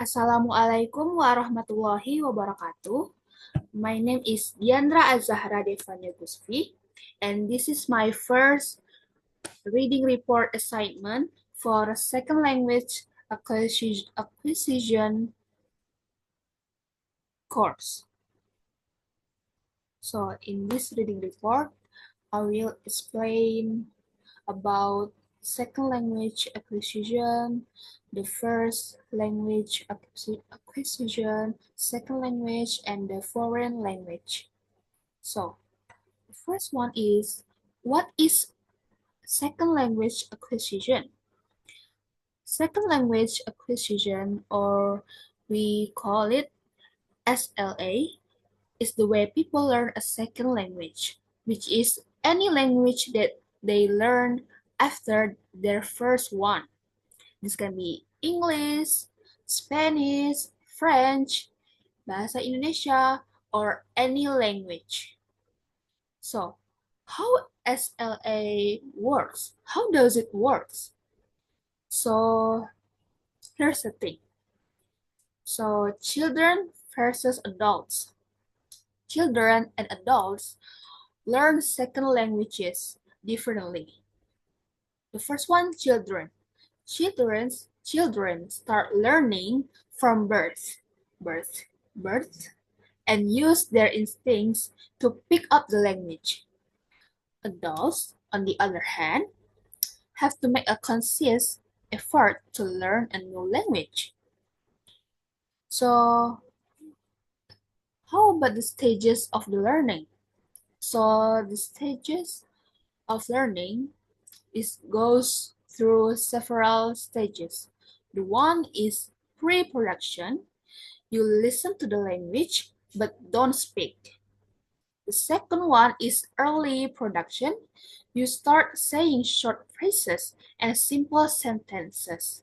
Assalamualaikum warahmatullahi wabarakatuh. My name is Dyandra Goesvi, and this is my first reading report assignment for second language acquisition course. So in this reading report, I will explain about second language acquisition, the first language acquisition, second language, and the foreign language. So, the first one is, what is second language acquisition? Second language acquisition, or we call it SLA, is the way people learn a second language, which is any language that they learn after their first one. This can be English, Spanish, French, Bahasa Indonesia, or any language. So, how SLA works? How does it work? So, here's the thing. So, children versus adults. Children and adults learn second languages differently. The first one, children. Children start learning from birth, and use their instincts to pick up the language. Adults, on the other hand, have to make a conscious effort to learn a new language. So, how about the stages of the learning? So, the stages of learning goes through several stages. The one is pre-production. You listen to the language but don't speak. The second one is early production. You start saying short phrases and simple sentences.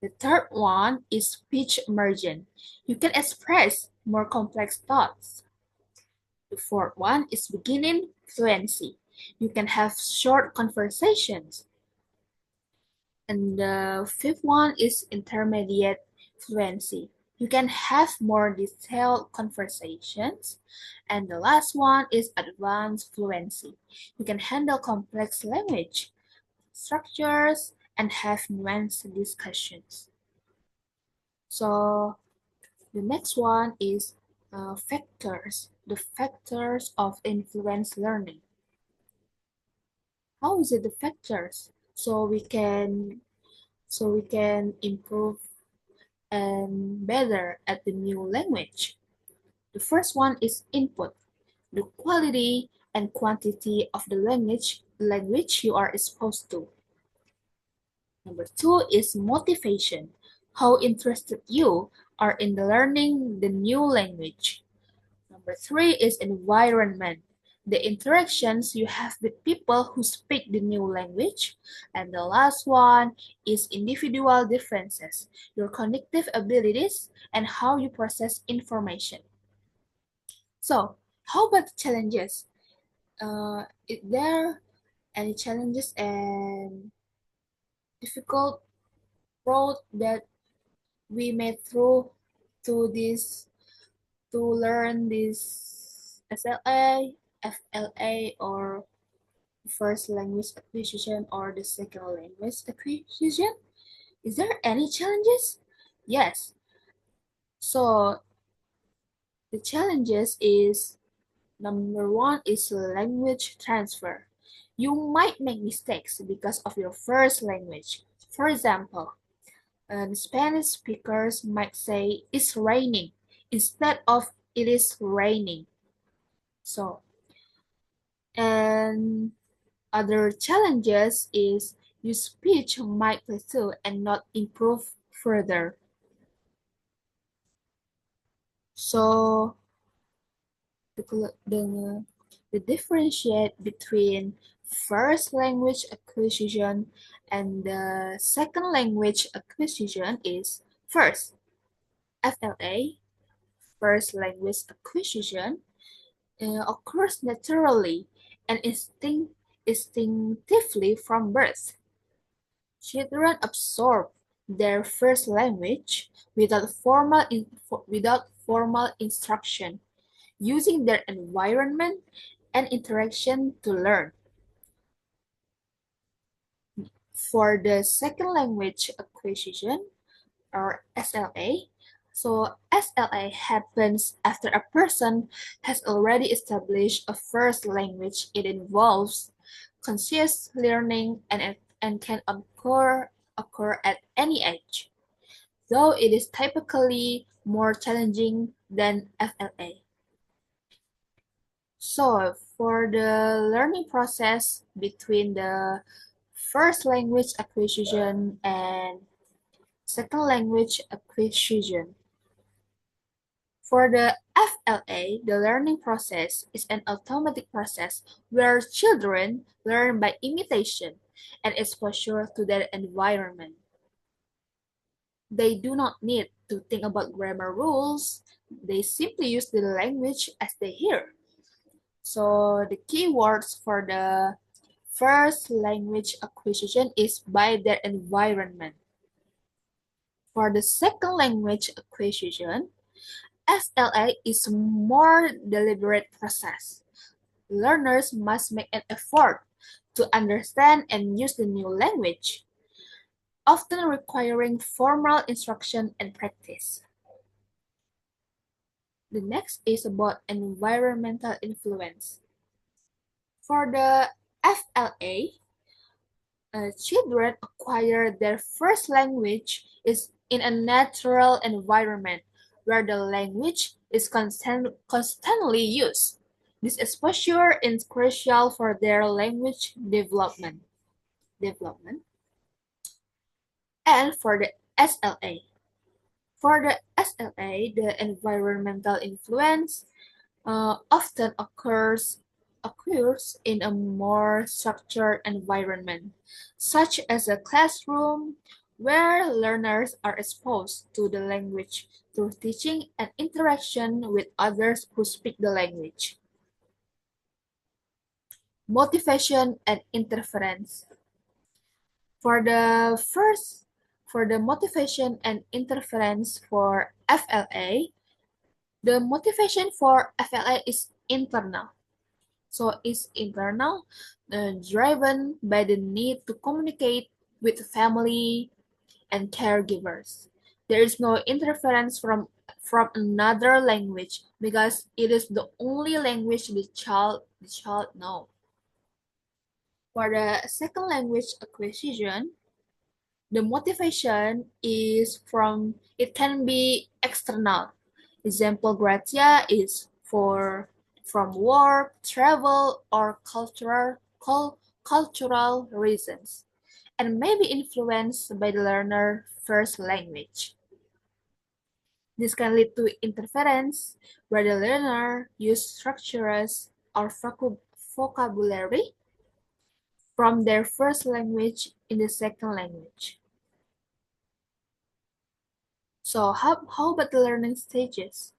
The third one is speech immersion. You can express more complex thoughts. The fourth one is beginning fluency. You can have short conversations. And the fifth one is intermediate fluency. You can have more detailed conversations. And the last one is advanced fluency. You can handle complex language structures and have nuanced discussions. So the next one is factors, the factors of influence learning. How is it the factors? So we can improve and better at the new language. The first one is input, the quality and quantity of the language you are exposed to. Number two is motivation, how interested you are in the learning the new language. Number three is environment, the interactions you have with people who speak the new language. And the last one is individual differences, your cognitive abilities and how you process information. So, how about the challenges? Is there any challenges and difficult road that we made through to this to learn this SLA, FLA, or first language acquisition or the second language acquisition? Is there any challenges? Yes. So the challenges is number one is language transfer. You might make mistakes because of your first language. For example, Spanish speakers might say it's raining instead of it is raining. So, and other challenges is your speech might plateau and not improve further. So, the differentiate between first language acquisition and the second language acquisition is first, FLA, first language acquisition, occurs naturally and instinctively from birth. Children absorb their first language without formal instruction, using their environment and interaction to learn. For the second language acquisition, or SLA, so SLA happens after a person has already established a first language. It involves conscious learning and can occur at any age, though it is typically more challenging than FLA. So, for the learning process between the first language acquisition and second language acquisition. For the FLA, the learning process is an automatic process where children learn by imitation and exposure to their environment. They do not need to think about grammar rules. They simply use the language as they hear. So the key words for the first language acquisition is by their environment. For the second language acquisition, SLA is a more deliberate process. Learners must make an effort to understand and use the new language, often requiring formal instruction and practice. The next is about environmental influence. For the FLA, children acquire their first language is in a natural environment where the language is constantly used. This exposure is crucial for their language development. And for the SLA. For the SLA, the environmental influence often occurs in a more structured environment, such as a classroom where learners are exposed to the language through teaching and interaction with others who speak the language. Motivation and interference. For the first, for the motivation and interference for FLA, the motivation for FLA is internal. So it's internal, driven by the need to communicate with family and caregivers. There is no interference from another language because it is the only language the child knows. For the second language acquisition, the motivation is it can be external. Example gratia is from work, travel, or cultural reasons, and may be influenced by the learner's first language. This can lead to interference, where the learner uses structures or vocabulary from their first language in the second language. So how about the learning stages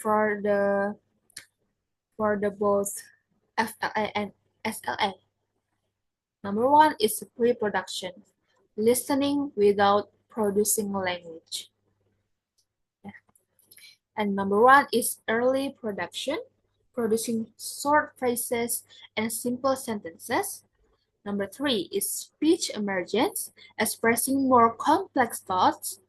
for the both FLA and SLA? Number one is pre-production, listening without producing language. And number one is early production, producing short phrases and simple sentences. Number three is speech emergence, expressing more complex thoughts.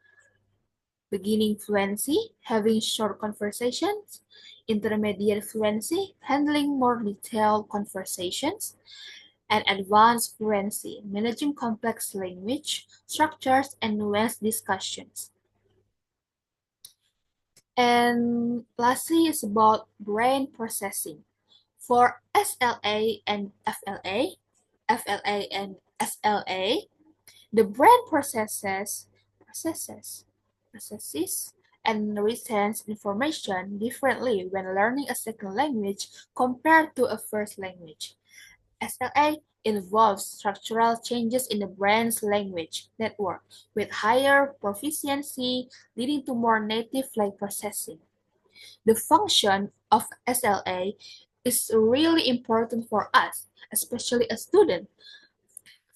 Beginning fluency, having short conversations. Intermediate fluency, handling more detailed conversations. And advanced fluency, managing complex language structures and nuanced discussions. And lastly is about brain processing. For SLA and FLA and SLA, the brain processes and retains information differently when learning a second language compared to a first language. SLA involves structural changes in the brain's language network with higher proficiency, leading to more native-like processing. The function of SLA is really important for us, especially as students,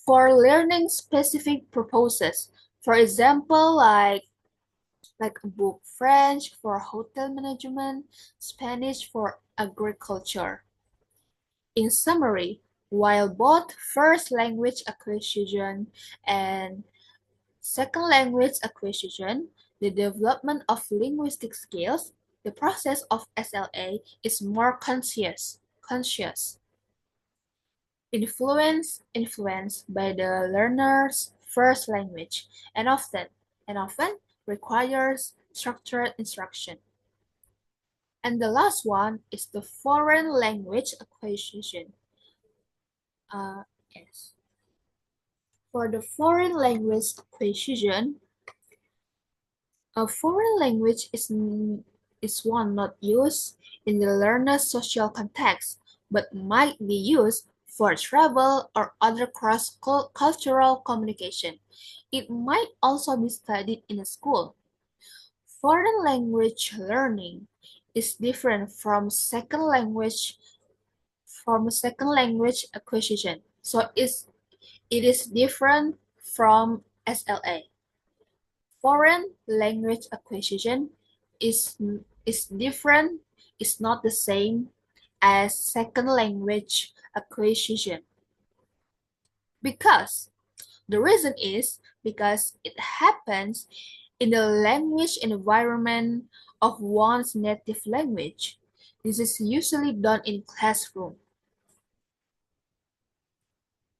for learning specific purposes. For example, like a book French for hotel management, Spanish for agriculture. In summary, while both first language acquisition and second language acquisition, the development of linguistic skills, the process of SLA is more conscious, influenced by the learner's first language, and often requires structured instruction. And the last one is the foreign language acquisition. Yes. For the foreign language acquisition, a foreign language is one not used in the learner's social context, but might be used for travel or other cross-cultural communication. It might also be studied in a school. Foreign language learning is different from second language acquisition. So it is different from SLA. Foreign language acquisition is is different, is not the same as second language acquisition. Because the reason is because it happens in the language environment of one's native language. This is usually done in classroom.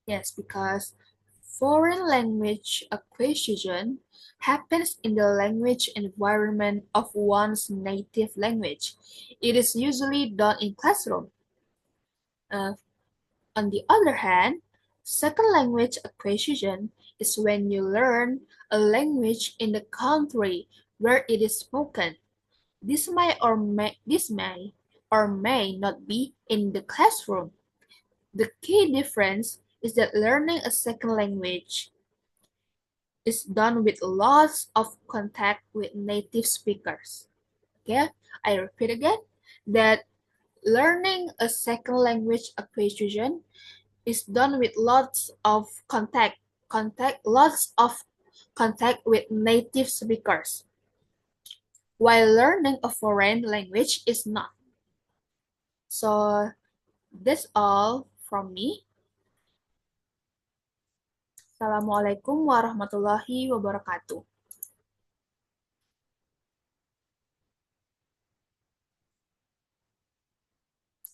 Yes, because foreign language acquisition happens in the language environment of one's native language. It is usually done in classroom. Uh, on the other hand, second language acquisition is when you learn a language in the country where it is spoken. This may or may not be in the classroom. The key difference is that learning a second language is done with lots of contact with native speakers. Okay, I repeat again that learning a second language acquisition is done with lots of contact with native speakers, while learning a foreign language is not. So that's all from me. Assalamualaikum warahmatullahi wabarakatuh.